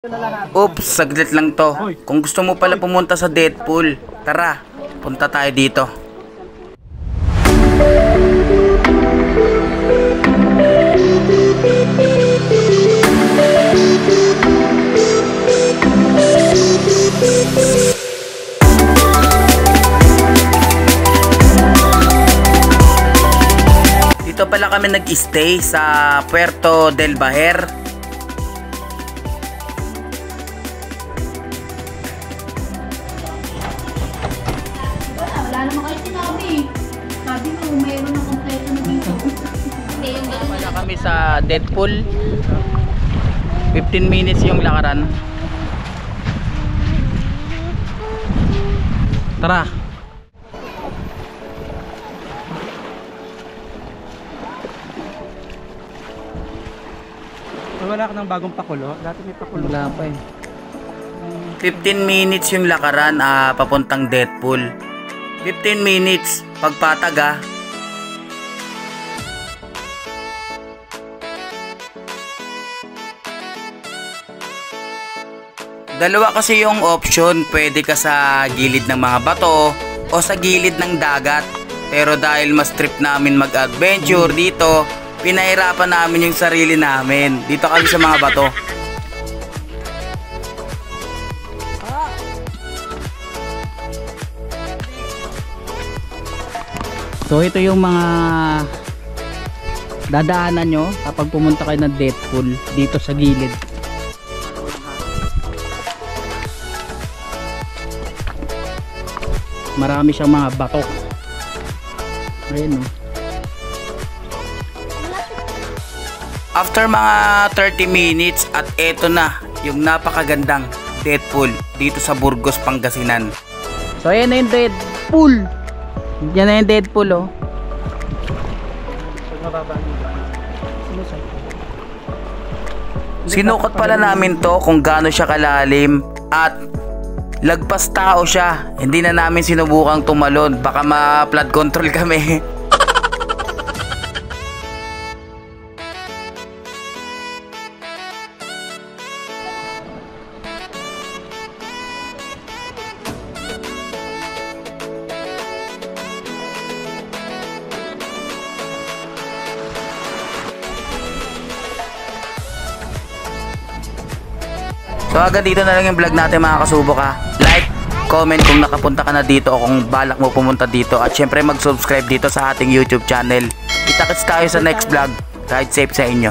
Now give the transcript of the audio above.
Oops, saglit lang to. Kung gusto mo pala pumunta sa Deadpool, tara, punta tayo dito. Dito pala kami nag-stay sa Puerto del Bahir. Wala naman kayo sinabi. Sabi mo, mayroon na kompleto na dito. Wala kami sa Deadpool. 15 minutes yung lakaran. Tara. Wala ka ng bagong pakulo? Dati may pakulo. Wala pa eh. 15 minutes yung lakaran papuntang Deadpool. 15 minutes pagpatag ah. Dalawa kasi yung option, pwede ka sa gilid ng mga bato o sa gilid ng dagat. Pero dahil mas trip namin mag-adventure dito, pinahirapan namin yung sarili namin. Dito kami sa mga bato. So ito yung mga dadaanan nyo kapag pumunta kayo ng Deadpool dito sa gilid. Marami siyang mga bato. Ayun, oh. After mga 30 minutes at eto na yung napakagandang Deadpool dito sa Burgos, Pangasinan. So ayan na yung Deadpool. Yan na yung Deadpool, oh. Sinukat pala namin to kung gaano siya kalalim at lagpas tao siya. Hindi na namin sinubukang tumalon, baka ma-flood control kami. So agad dito na lang yung vlog natin mga kasubok ha. Like, comment kung nakapunta ka na dito o kung balak mo pumunta dito. At syempre mag-subscribe dito sa ating YouTube channel. Kita-kits tayo sa next vlog. Ride safe sa inyo.